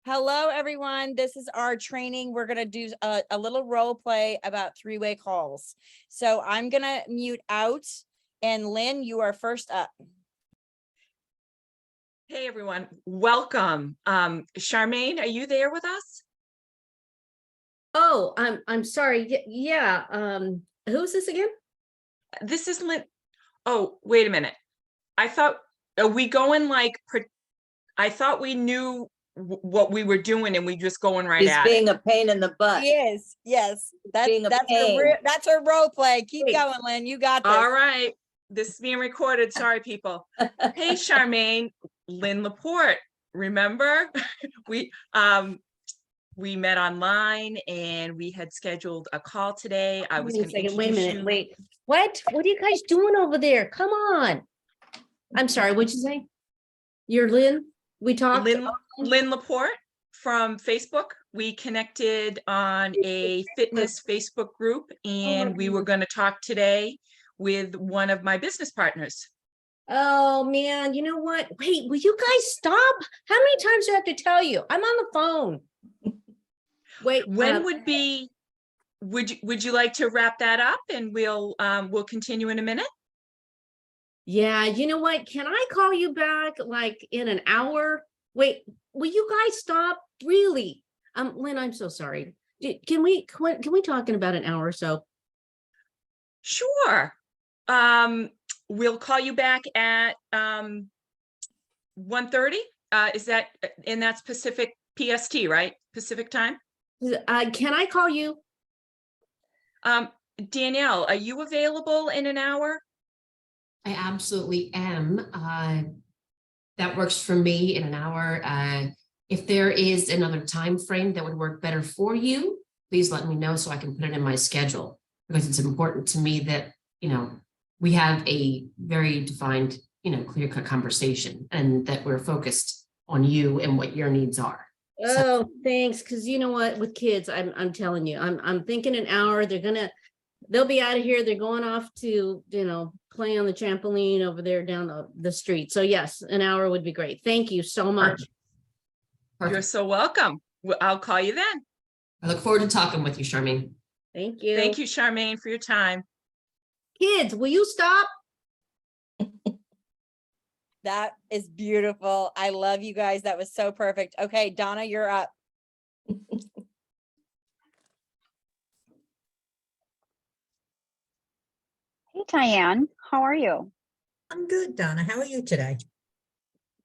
Hello, everyone. This is our training. We're going to do a little role play about three-way calls. So I'm going to mute out. And Lynn, you are first up. Hey, everyone. Welcome. Charmaine, are you there with us? Oh, I'm sorry. Yeah. Who's this again? This is Lynn. Oh, wait a minute. I thought, are we going like, I thought we knew what we were doing and we just going right He's at being it. a pain in the butt. Yes. That's being a her, that's her role play. Keep Wait. going, Lynn. You got this. All right. This is being recorded. Sorry, people. Hey, Charmaine, Lynn Laporte. Remember? We met online and we had scheduled a call today. I was going to introduce Wait a minute. you. Wait. What are you guys doing over there? Come on. I'm sorry. What'd you say? You're Lynn? We talked. Lynn Laporte from Facebook. We connected on a fitness Facebook group and we were going to talk today with one of my business partners. Oh man, you know what? Wait, will you guys stop? How many times do I have to tell you? I'm on the phone. Wait, When would you like to wrap that up and we'll continue in a minute? yeah, you know what? Can I call you back like in an hour? Wait, will you guys stop? Really? Lynn, I'm so sorry. Can we talk in about an hour or so? Sure. We'll call you back at 1:30. Is that in that Pacific PST, right? Pacific time? Can I call you? Danielle, are you available in an hour? I absolutely am. That works for me in an hour. If there is another time frame that would work better for you, please let me know so I can put it in my schedule, because it's important to me that, we have a very defined, clear-cut conversation and that we're focused on you and what your needs are. Oh, thanks. Because you know what, with kids, I'm telling you, I'm thinking an hour. They'll be out of here. They're going off to, play on the trampoline over there down the street. So yes, an hour would be great. Thank you so much. You're so welcome. I'll call you then. I look forward to talking with you, Charmaine. Thank you. Thank you, Charmaine, for your time. Kids, will you stop? That is beautiful. I love you guys. That was so perfect. Okay, Donna, you're up. Hey, Diane, how are you? I'm good, Donna. How are you today?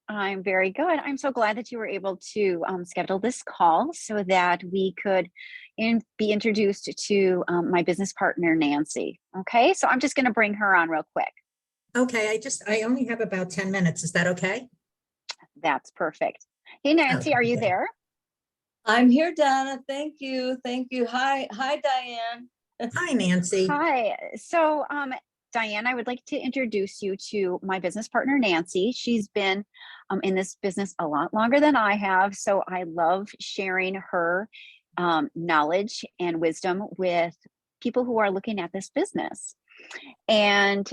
I'm very good. I'm so glad that you were able to schedule this call so that we could be introduced to my business partner, Nancy. Okay, so I'm just going to bring her on real quick. Okay, I only have about 10 minutes. Is that okay? That's perfect. Hey, Nancy, are you there? I'm here, Donna. Thank you. Thank you. Hi, Diane. Hi, Nancy. Hi. So, Diane, I would like to introduce you to my business partner, Nancy. She's been in this business a lot longer than I have. So I love sharing her knowledge and wisdom with people who are looking at this business. And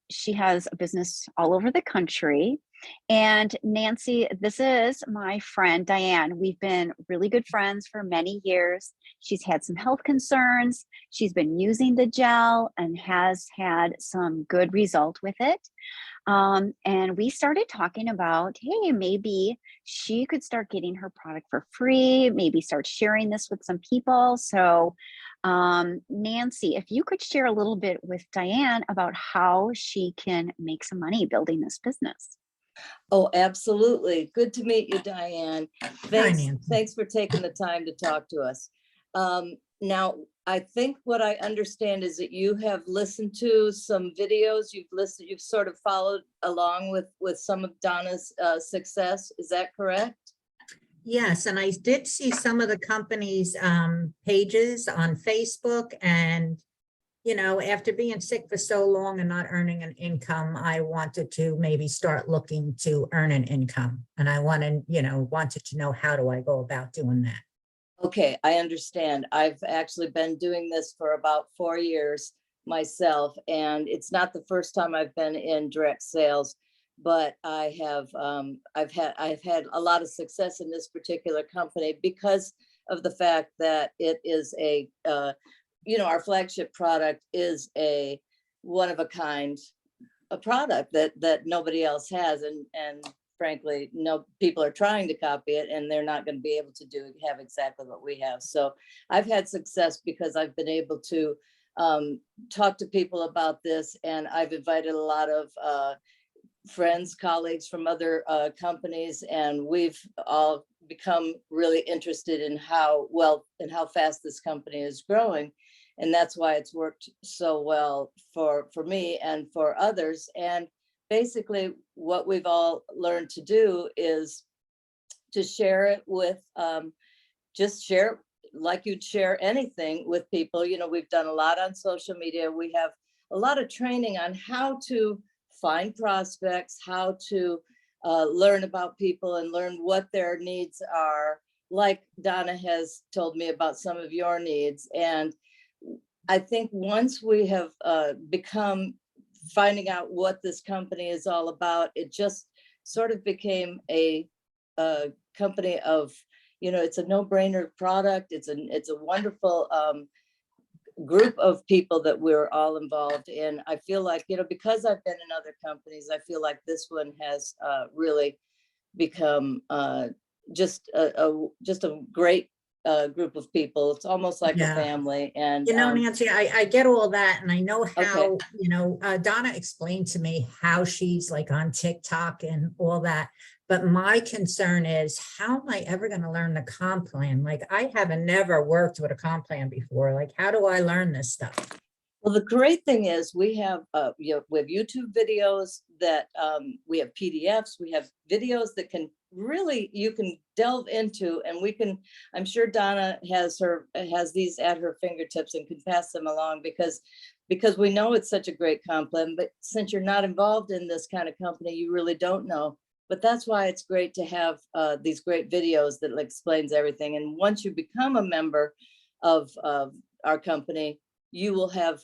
she has a business all over the country. And Nancy, this is my friend, Diane. We've been really good friends for many years. She's had some health concerns. She's been using the gel and has had some good result with it. And we started talking about, hey, maybe she could start getting her product for free, maybe start sharing this with some people. So Nancy, if you could share a little bit with Diane about how she can make some money building this business. Oh, absolutely. Good to meet you, Diane. Thanks, Nancy. thanks for taking the time to talk to us. Now, I think what I understand is that you have listened to some videos. You've sort of followed along with some of Donna's success. Is that correct? Yes, and I did see some of the company's pages on Facebook, and after being sick for so long and not earning an income, I wanted to maybe start looking to earn an income, and I wanted to know, how do I go about doing that? Okay, I understand. I've actually been doing this for about 4 years myself, and it's not the first time I've been in direct sales. but I've had a lot of success in this particular company because of the fact that it is our flagship product is a one of a kind, a product that nobody else has, and frankly, no people are trying to copy it, and they're not going to be able to have exactly what we have. So I've had success because I've been able to talk to people about this, and I've invited a lot of friends, colleagues from other companies, and we've all become really interested in how fast this company is growing. And that's why it's worked so well for me and for others. And basically what we've all learned to do is to share it with, just share it like you'd share anything with people. We've done a lot on social media. We have a lot of training on how to find prospects, how to learn about people and learn what their needs are. Like Donna has told me about some of your needs. And I think once we have become finding out what this company is all about, it just sort of became a company of, it's a no-brainer product. It's a wonderful group of people that we're all involved in. I feel like, because I've been in other companies, I feel like this one has really become just a great group of people. It's almost like a family. And Nancy, I get all that, and I know how, Okay. Donna explained to me how she's like on TikTok and all that. But my concern is, how am I ever going to learn the comp plan? Like, I haven't never worked with a comp plan before. Like, how do I learn this stuff? Well, the great thing is we have YouTube videos that we have PDFs, we have videos that you can delve into, and I'm sure Donna has these at her fingertips and can pass them along because we know it's such a great comp plan, but since you're not involved in this kind of company, you really don't know. But that's why it's great to have these great videos that explains everything. And once you become a member of our company, you will have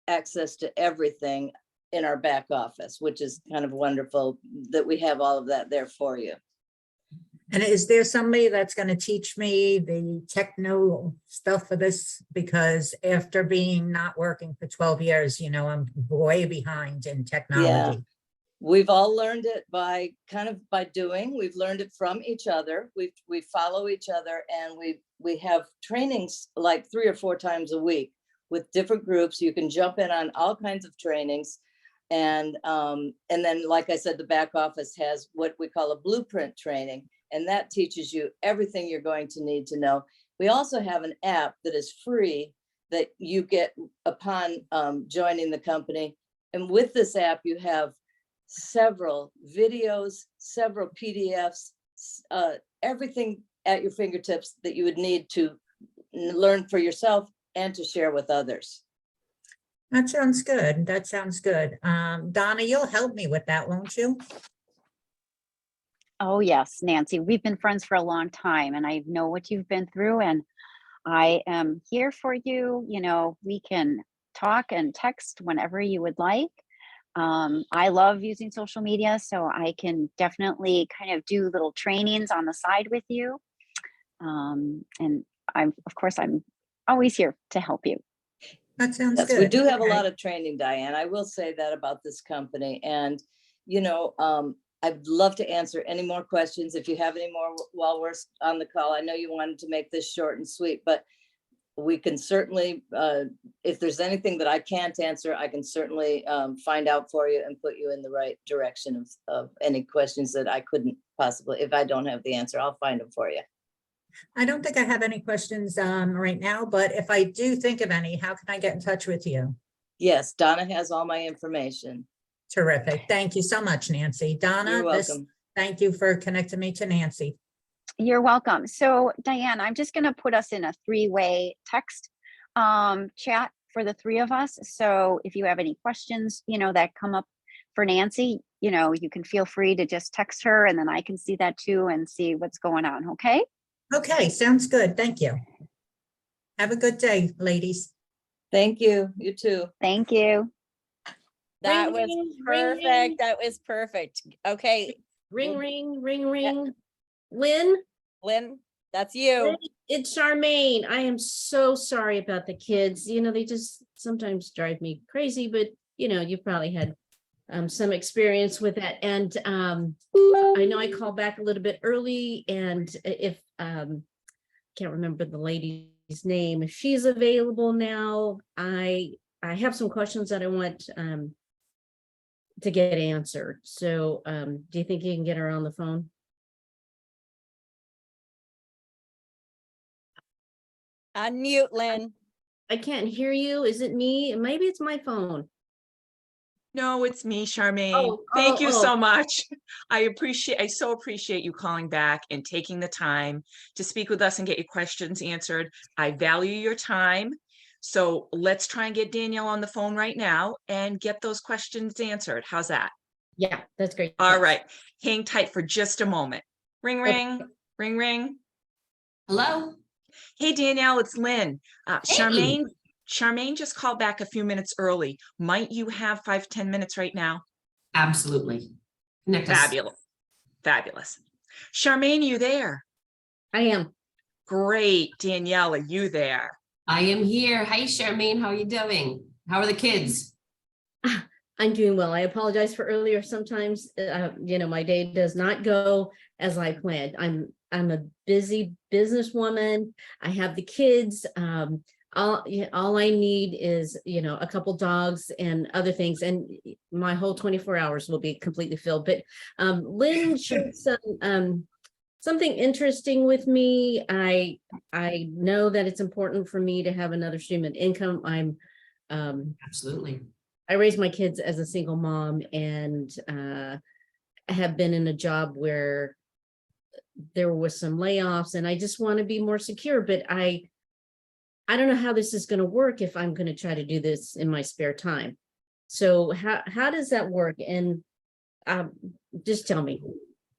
access to everything in our back office, which is kind of wonderful that we have all of that there for you. And is there somebody that's going to teach me the techno stuff for this? Because after being not working for 12 years, I'm way behind in technology. Yeah. We've all learned it by doing. We've learned it from each other. We follow each other, and we have trainings like 3 or 4 times a week with different groups. You can jump in on all kinds of trainings. And then, like I said, the back office has what we call a blueprint training, and that teaches you everything you're going to need to know. We also have an app that is free that you get upon joining the company. And with this app, you have several videos, several PDFs, everything at your fingertips that you would need to learn for yourself and to share with others. That sounds good. That sounds good. Donna, you'll help me with that, won't you? Oh, yes, Nancy, we've been friends for a long time, and I know what you've been through, and I am here for you. We can talk and text whenever you would like. I love using social media, so I can definitely kind of do little trainings on the side with you. And I'm always here to help you. That sounds Yes, good. we do have a Okay. lot of training, Diane. I will say that about this company. And, I'd love to answer any more questions if you have any more while we're on the call. I know you wanted to make this short and sweet, but we can certainly, if there's anything that I can't answer, I can certainly find out for you and put you in the right direction of any questions that I couldn't possibly, if I don't have the answer, I'll find them for you. I don't think I have any questions right now, but if I do think of any, how can I get in touch with you? Yes, Donna has all my information. Terrific. Thank you so much, Nancy. Donna, You're welcome. Thank you for connecting me to Nancy. You're welcome. So Diane, I'm just going to put us in a 3-way text chat for the 3 of us. So if you have any questions, that come up for Nancy, you can feel free to just text her, and then I can see that too and see what's going on. Okay. Okay, sounds good. Thank you. Have a good day, ladies. Thank you. You too. Thank you. That Ring, was ring, ring, ring. perfect. That was perfect. Okay, Ring, ring, ring, ring. Lynn, Lynn, that's you. Lynn, it's Charmaine. I am so sorry about the kids. You know, they just sometimes drive me crazy, but you know, you've probably had some experience with that. And I know I called back a little bit early, and if can't remember the lady's name, if she's available now, I have some questions that I want to get answered. So do you think you can get her on the phone? Unmute, Lynn. I can't hear you. Is it me? Maybe it's my phone. No, it's me, Charmaine. Oh, Thank you so oh. much. I so appreciate you calling back and taking the time to speak with us and get your questions answered. I value your time. So let's try and get Danielle on the phone right now and get those questions answered. How's that? Yeah, that's great. All Thanks. right. Hang tight for just a moment. Ring, ring, ring, ring. Hello? Hey, Danielle, it's Lynn. Hey. Charmaine just called back a few minutes early. Might you have 5-10 minutes right now? Absolutely. Connect us. Fabulous. Fabulous. Charmaine, you there? I am. Great. Danielle, are you there? I am here. Hi, Charmaine. How are you doing? How are the kids? I'm doing well. I apologize for earlier. Sometimes, you know, my day does not go as I planned. I'm a busy businesswoman. I have the kids. All I need is, you know, a couple dogs and other things, and my whole 24 hours will be completely filled. But Lynn shared something interesting with me. I know that it's important for me to have another stream of income. Absolutely. I raised my kids as a single mom, and have been in a job where there was some layoffs, and I just want to be more secure. But I don't know how this is going to work if I'm going to try to do this in my spare time. So how does that work? And just tell me.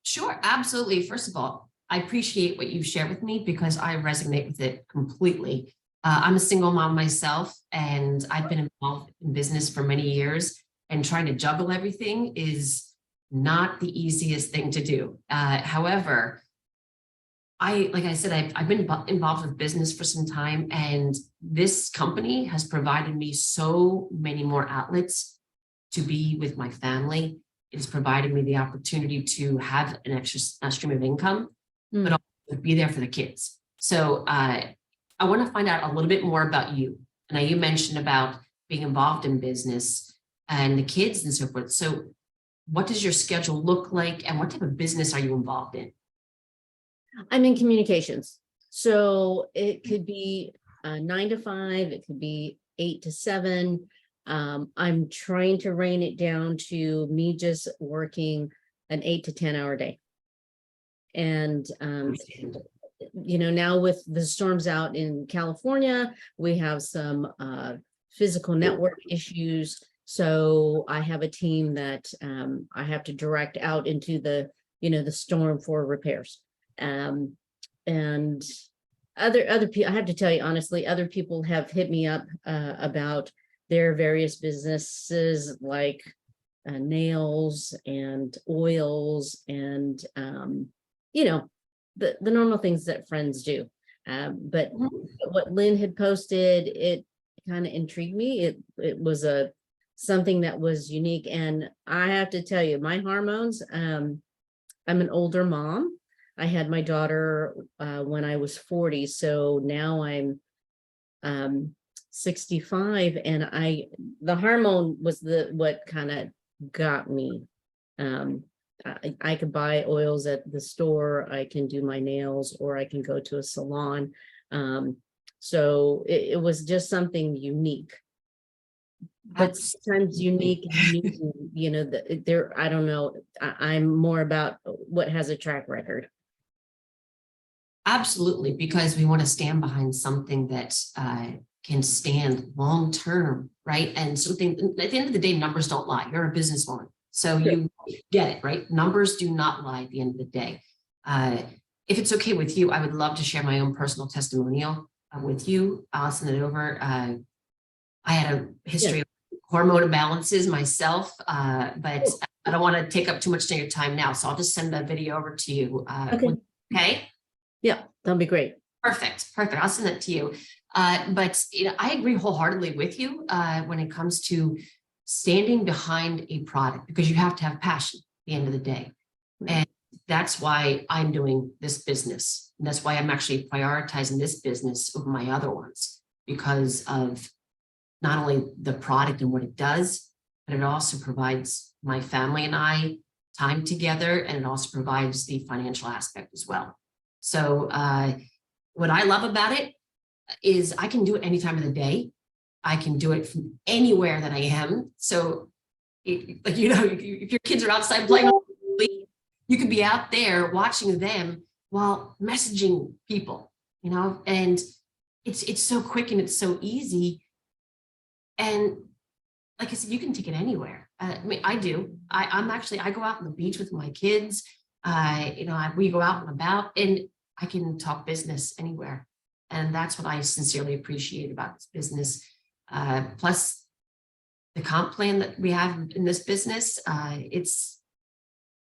Sure, absolutely. First of all, I appreciate what you share with me because I resonate with it completely. I'm a single mom myself, and I've been involved in business for many years, and trying to juggle everything is not the easiest thing to do. However, like I said, I've been involved with business for some time, and this company has provided me so many more outlets to be with my family. It has provided me the opportunity to have an extra stream of income, but also be there for the kids. So I want to find out a little bit more about you. And you mentioned about being involved in business and the kids and so forth. So what does your schedule look like, and what type of business are you involved in? I'm in communications. So it could be 9 to 5, it could be 8 to 7. I'm trying to rein it down to me just working an 8 to 10 hour day. And, you know, now with the storms out in California, we have some physical network issues. So I have a team that I have to direct out into the, you know, the storm for repairs. And other people, I have to tell you honestly, other people have hit me up about their various businesses, like nails and oils and you know, the normal things that friends do. But what Lynn had posted, it kind of intrigued me. It was something that was unique, and I have to tell you, my hormones. I'm an older mom. I had my daughter when I was 40, so now I'm 65, and the hormone was what kind of got me. I could buy oils at the store, I can do my nails, or I can go to a salon. So it was just something unique. But sometimes unique, you know, I don't know, I'm more about what has a track record. Absolutely, because we want to stand behind something that can stand long term, right? And something, at the end of the day, numbers don't lie. You're a businesswoman, so you get it, right? Numbers do not lie at the end of the day. If it's okay with you, I would love to share my own personal testimonial with you. I'll send it over. I had a history of hormone imbalances myself, but I don't want to take up too much of your time now. So I'll just send that video over to you. Okay. Okay. Yeah, that'll be great. Perfect. I'll send that to you. But I agree wholeheartedly with you when it comes to standing behind a product, because you have to have passion at the end of the day. And that's why I'm doing this business. And that's why I'm actually prioritizing this business over my other ones, because of not only the product and what it does, but it also provides my family and I time together, and it also provides the financial aspect as well. So what I love about it is I can do it any time of the day. I can do it from anywhere that I am. So if your kids are outside playing, you could be out there watching them while messaging people, and it's so quick and it's so easy. And like I said, you can take it anywhere. I mean, I do. I go out on the beach with my kids. We go out and about, and I can talk business anywhere. And that's what I sincerely appreciate about this business. Plus the comp plan that we have in this business, it's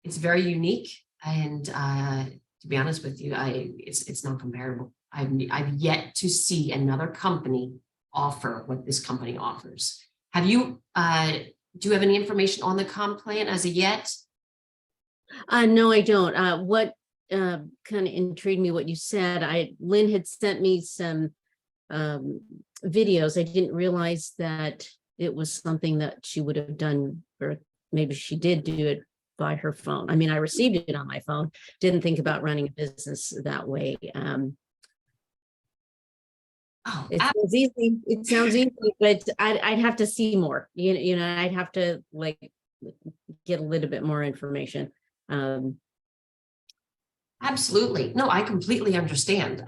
very unique. And to be honest with you, it's not comparable. I've yet to see another company offer what this company offers. Have you, do you have any information on the comp plan as of yet? No, I don't. What kind of intrigued me, what you said, Lynn had sent me some videos. I didn't realize that it was something that she would have done, or maybe she did do it by her phone. I mean, I received it on my phone, didn't think about running a business that way. It sounds easy, but I'd have to see more, I'd have to get a little bit more information. Absolutely. No, I completely understand.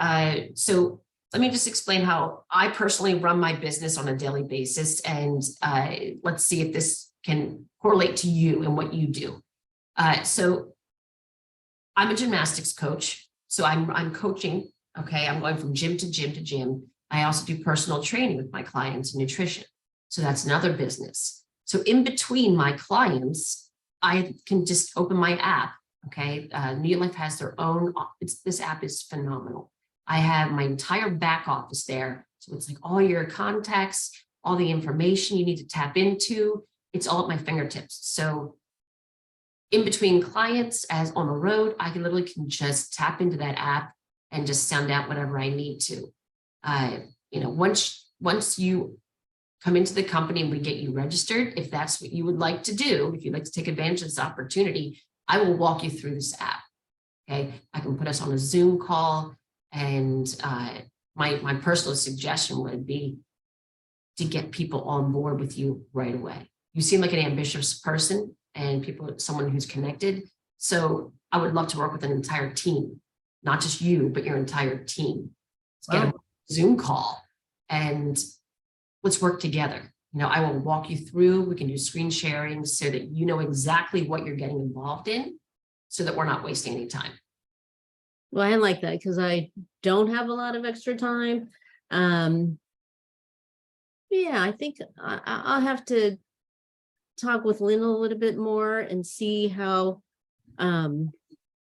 So let me just explain how I personally run my business on a daily basis, and let's see if this can correlate to you and what you do. So I'm a gymnastics coach. So I'm coaching. Okay. I'm going from gym to gym to gym. I also do personal training with my clients and nutrition. So that's another business. So in between my clients, I can just open my app. Okay. New Life has their own, this app is phenomenal. I have my entire back office there. So it's like all your contacts, all the information you need to tap into, it's all at my fingertips. So in between clients, as on the road, I can just tap into that app and just send out whatever I need to. Once you come into the company and we get you registered, if that's what you would like to do, if you'd like to take advantage of this opportunity, I will walk you through this app. Okay, I can put us on a Zoom call, and my personal suggestion would be to get people on board with you right away. You seem like an ambitious person, and someone who's connected. So I would love to work with an entire team, not just you, but your entire team. Let's get a Zoom call and let's work together. I will walk you through, we can do screen sharing so that you know exactly what you're getting involved in, so that we're not wasting any time. Well, I like that because I don't have a lot of extra time. Yeah, I think I'll have to talk with Lynn a little bit more and see how to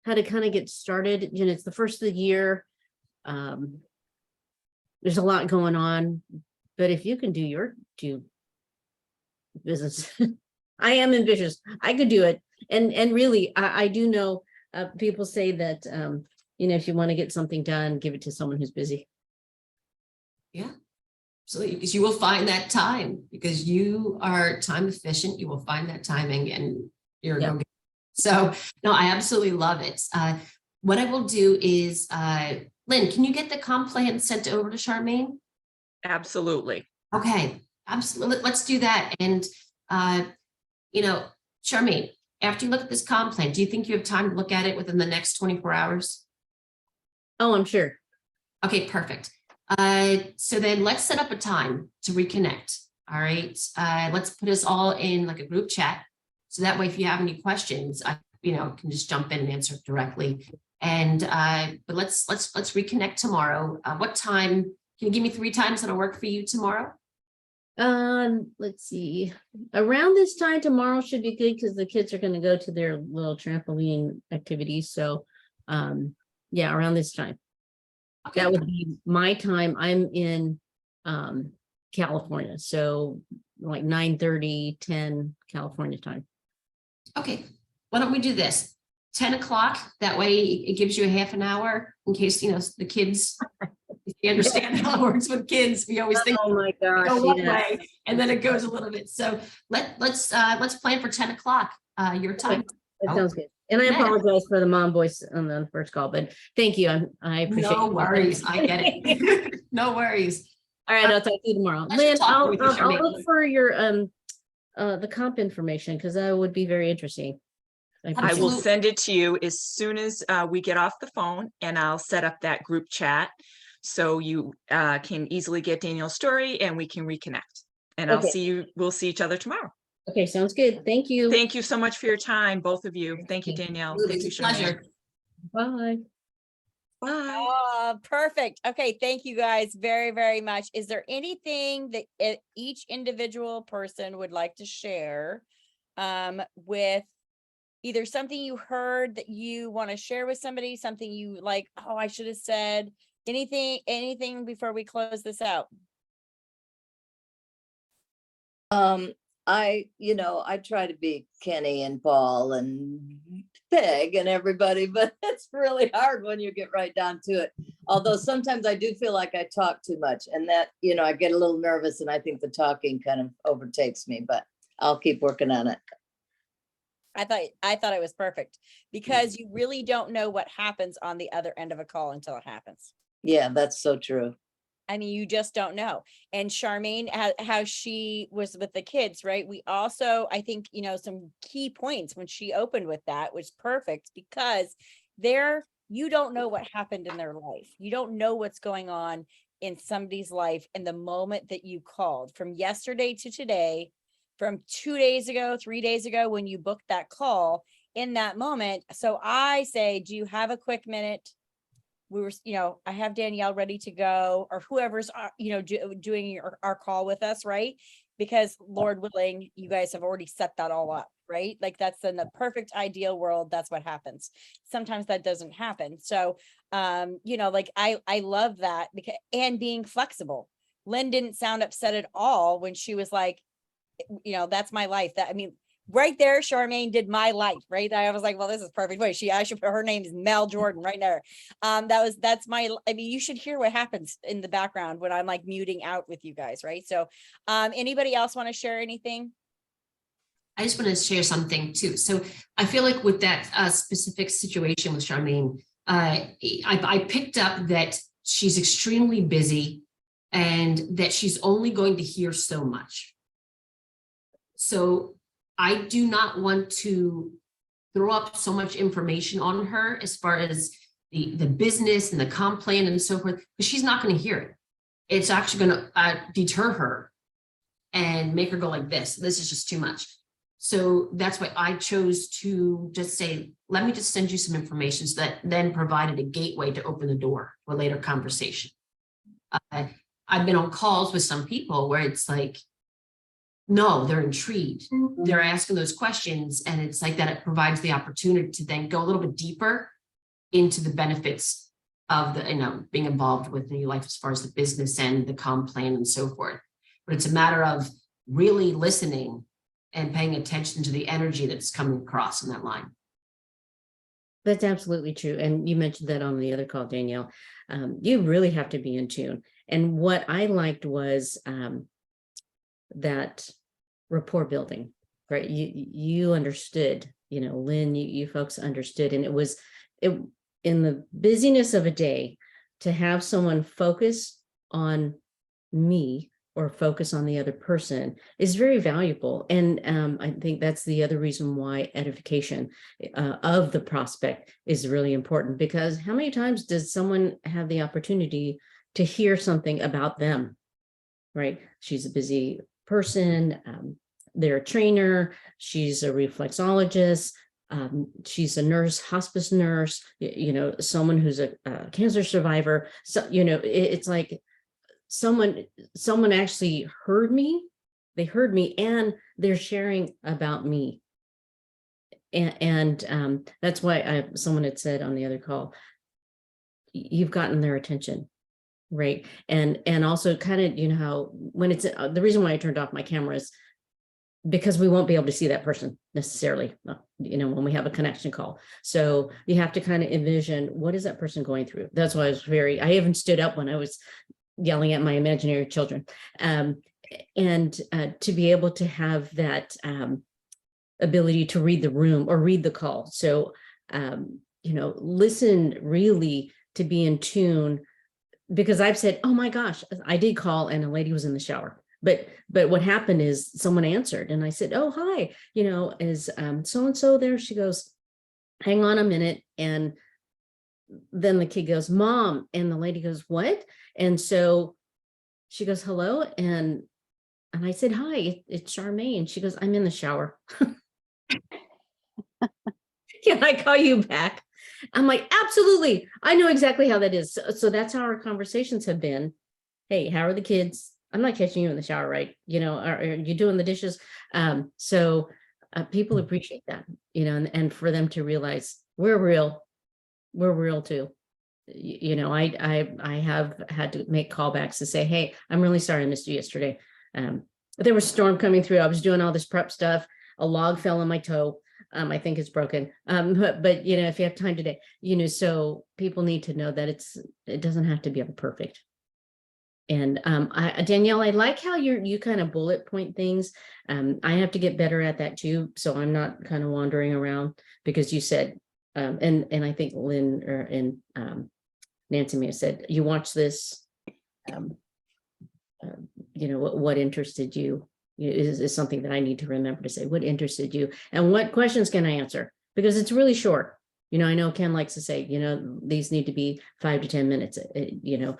kind of get started. It's the first of the year. There's a lot going on, but if you can do your business, I am ambitious. I could do it. And really, I do know people say that, if you want to get something done, give it to someone who's busy. Yeah, absolutely. Because you will find that time, because you are time efficient. You will find that timing, and you're going. So no, I absolutely love it. What I will do is, Lynn, can you get the comp plan sent over to Charmaine? Absolutely. Okay, absolutely. Let's do that. And, Charmaine, after you look at this comp plan, do you think you have time to look at it within the next 24 hours? Oh, I'm sure. Okay, perfect. So then let's set up a time to reconnect. All right. Let's put us all in like a group chat. So that way, if you have any questions, I can just jump in and answer directly. And but let's reconnect tomorrow. What time? Can you give me 3 times that'll work for you tomorrow? Let's see, around this time tomorrow should be good because the kids are gonna go to their little trampoline activities, so, yeah, around this time. Okay, That would be my time. I'm in, California, so like 9:30, 10 California time. okay. Why don't we do this? 10 o'clock, that way it gives you a half an hour in case, you know, the kids, if you understand how it works with kids, we always think Oh my go gosh, one yeah. way and then it goes a little bit. So let's plan for 10 o'clock, your time. That Oh, sounds good. And I yeah. apologize for the mom voice on the first call, but thank you. I appreciate it. No worries, I get it. No worries. All right, I'll talk to you tomorrow. Pleasure Lynn, talking I'll, with you, I'll Charmaine. look for your, the comp information, because that would be very interesting. I will Absolutely. send it to you as soon as we get off the phone, and I'll set up that group chat so you can easily get Danielle's story and we can reconnect. And I'll Okay. see you, we'll see each other tomorrow. Okay, sounds good. Thank you. Thank you so much for your time, both of you. Thank you, Danielle. Thank you, It's a Charmaine. pleasure. Bye. Bye. Oh, perfect. Okay, thank you guys very, very much. Is there anything that each individual person would like to share with either something you heard that you want to share with somebody, something you like, oh, I should have said, anything before we close this out? I try to be Kenny and Paul and Peg and everybody, but it's really hard when you get right down to it. Although sometimes I do feel like I talk too much, and that, I get a little nervous and I think the talking kind of overtakes me, but I'll keep working on it. I thought it was perfect because you really don't know what happens on the other end of a call until it happens. Yeah, that's so true. I mean, you just don't know. And Charmaine, how she was with the kids, right? We also, I think, some key points when she opened with that was perfect because you don't know what happened in their life. You don't know what's going on in somebody's life. And the moment that you called from yesterday to today, from 2 days ago, 3 days ago, when you booked that call in that moment. So I say, do you have a quick minute? We were, I have Danielle ready to go, or whoever's, doing our call with us, right? Because Lord willing, you guys have already set that all up, right? Like that's in the perfect ideal world. That's what happens. Sometimes that doesn't happen. So, I love that because, and being flexible. Lynn didn't sound upset at all when she was like, that's my life. Right there, Charmaine did my life, right? I was like, well, this is perfect. Wait, I should put her name is Mel Jordon right there. You should hear what happens in the background when I'm like muting out with you guys, right? So, anybody else want to share anything? I just want to share something too. So I feel like with that specific situation with Charmaine, I picked up that she's extremely busy and that she's only going to hear so much. So I do not want to throw up so much information on her as far as the business and the comp plan and so forth, because she's not going to hear it. It's actually going to deter her and make her go like this. This is just too much. So that's why I chose to just say, let me just send you some information, so that then provided a gateway to open the door for a later conversation. I've been on calls with some people where it's like, no, they're intrigued. They're asking those questions. And it's like that it provides the opportunity to then go a little bit deeper into the benefits of being involved with new life as far as the business and the comp plan and so forth. But it's a matter of really listening and paying attention to the energy that's coming across in that line. That's absolutely true. And you mentioned that on the other call, Danielle. You really have to be in tune. And what I liked was that rapport building, right? You understood, Lynn, you folks understood. And it in the busyness of a day, to have someone focus on me or focus on the other person is very valuable. And I think that's the other reason why edification of the prospect is really important, because how many times does someone have the opportunity to hear something about them, right? She's a busy person. They're a trainer. She's a reflexologist. She's a nurse, hospice nurse, someone who's a cancer survivor. So, it's like someone actually heard me. They heard me and they're sharing about me. And that's why someone had said on the other call, you've gotten their attention, right? And also kind of, you know, how when it's the reason why I turned off my camera is because we won't be able to see that person necessarily, you know, when we have a connection call. So you have to kind of envision, what is that person going through? That's why I even stood up when I was yelling at my imaginary children. And to be able to have that ability to read the room or read the call. So, you know, listen really to be in tune, because I've said, oh my gosh, I did call and a lady was in the shower. But what happened is someone answered and I said, oh, hi, you know, is so-and-so there? She goes, hang on a minute. And then the kid goes, Mom. And the lady goes, what? And so she goes, hello. And I said, hi, it's Charmaine. She goes, I'm in the shower. Can I call you back? I'm like, absolutely. I know exactly how that is. So that's how our conversations have been. Hey, how are the kids? I'm not catching you in the shower, right? You know, are you doing the dishes? So people appreciate that, you know, and for them to realize we're real too. You know, I have had to make callbacks to say, hey, I'm really sorry I missed you yesterday. There was a storm coming through. I was doing all this prep stuff. A log fell on my toe. I think it's broken. But you know, if you have time today, you know, so people need to know that it doesn't have to be all perfect. And Danielle, I like how you kind of bullet point things. I have to get better at that too. So I'm not kind of wandering around, because you said, and I think Lynn and Nancy may have said, you watch this, you know, what interested you is something that I need to remember to say, what interested you and what questions can I answer? Because it's really short. You know, I know Ken likes to say, you know, these need to be 5 to 10 minutes, you know,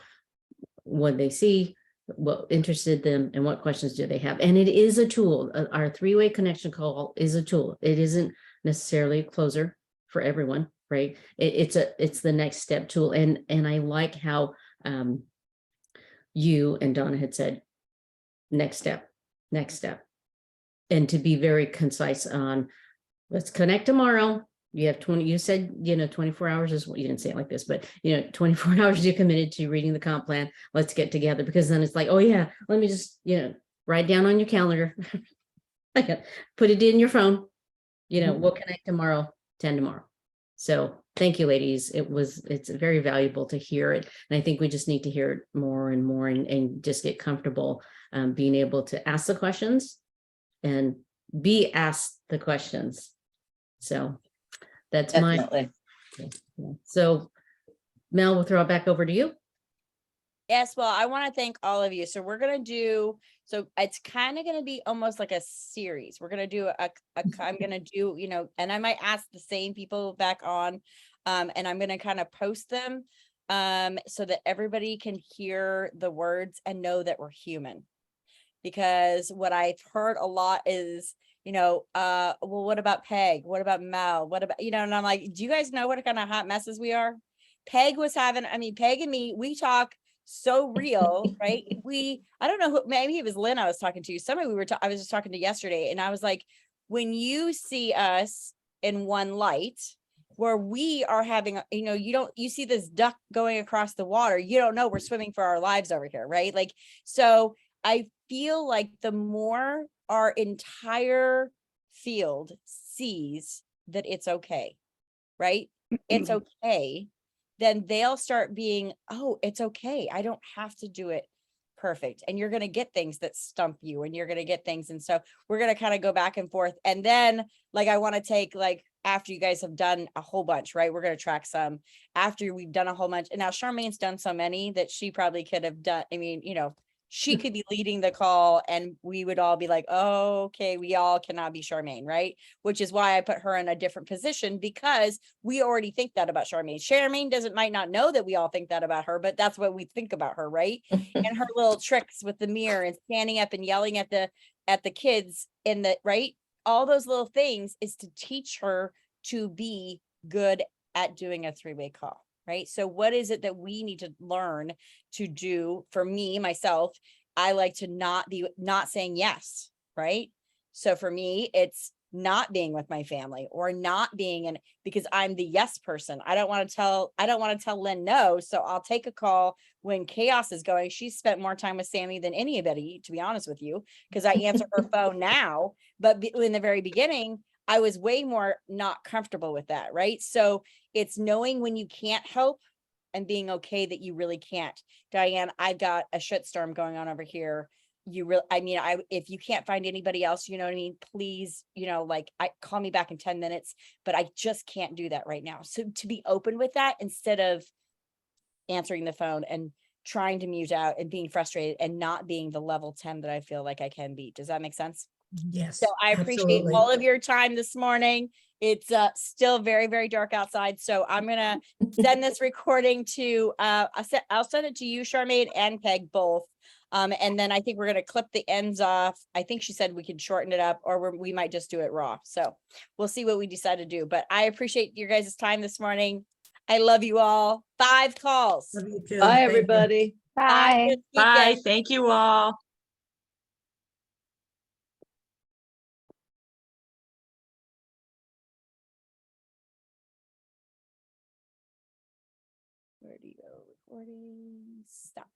what they see, what interested them, and what questions do they have. And it is a tool. Our three-way connection call is a tool. It isn't necessarily a closer for everyone, right? It's the next step tool. And I like how you and Donna had said, next step, and to be very concise on, let's connect tomorrow. You have 20, you said, you know, 24 hours is what you didn't say it like this, but you know, 24 hours you're committed to reading the comp plan. Let's get together, because then it's like, oh yeah, let me just, you know, write down on your calendar, put it in your phone, you know, we'll connect tomorrow, 10 tomorrow. So thank you, ladies. It's very valuable to hear it. And I think we just need to hear it more and more, and just get comfortable being able to ask the questions and be asked the questions. So that's Definitely. So Mel, we'll throw it back over to you. Yes, well, I want to thank all of you. So we're going to do, so it's kind of going to be almost like a series. We're going to do I'm going to do, you know, and I might ask the same people back on, and I'm going to kind of post them so that everybody can hear the words and know that we're human. Because what I've heard a lot is, you know, well, what about Peg? What about Mel? What about, you know, and I'm like, do you guys know what kind of hot messes we are? Peg was having, I mean, Peg and me, we talk so real, right? I don't know who, maybe it was Lynn I was talking to. Somebody I was just talking to yesterday, and I was like, when you see us in one light, where we are having, you know, you see this duck going across the water, you don't know we're swimming for our lives over here, right? Like, so I feel like the more our entire field sees that it's okay, right? It's okay, then they'll start being, oh, it's okay. I don't have to do it perfect. And you're going to get things that stump you, and you're going to get things. And so we're going to kind of go back and forth. And then like, I want to take, like, after you guys have done a whole bunch, right? We're going to track some after we've done a whole bunch. And now Charmaine's done so many that she probably could have done. I mean, you know, she could be leading the call and we would all be like, oh, okay, we all cannot be Charmaine, right? Which is why I put her in a different position, because we already think that about Charmaine. Charmaine might not know that we all think that about her, but that's what we think about her, right? And her little tricks with the mirror and standing up and yelling at the kids in the, right? All those little things is to teach her to be good at doing a three-way call, right? So what is it that we need to learn to do? For me, myself, I like to not saying yes, right? So for me, it's not being with my family or not being in, because I'm the yes person. I don't want to tell Lynn no. So I'll take a call when chaos is going. She's spent more time with Sammy than anybody, to be honest with you, because I answer her phone now. But in the very beginning, I was way more not comfortable with that, right? So it's knowing when you can't help and being okay that you really can't. Diane, I've got a shitstorm going on over here. If you can't find anybody else, you know what I mean, please, call me back in 10 minutes, but I just can't do that right now. So to be open with that instead of answering the phone and trying to mute out and being frustrated and not being the level 10 that I feel like I can be. Does that make sense? Yes. So I appreciate absolutely. all of your time this morning. It's still very, very dark outside. So I'm going to send this recording to, I'll send it to you, Charmaine, and Peg both. And then I think we're going to clip the ends off. I think she said we could shorten it up, or we might just do it raw. So we'll see what we decide to do. But I appreciate your guys' time this morning. I love you all. 5 calls. Love you too. Bye, Thank you. everybody. Bye. Bye. This Bye. weekend. Thank you all. Where do you go? Recording. Stop.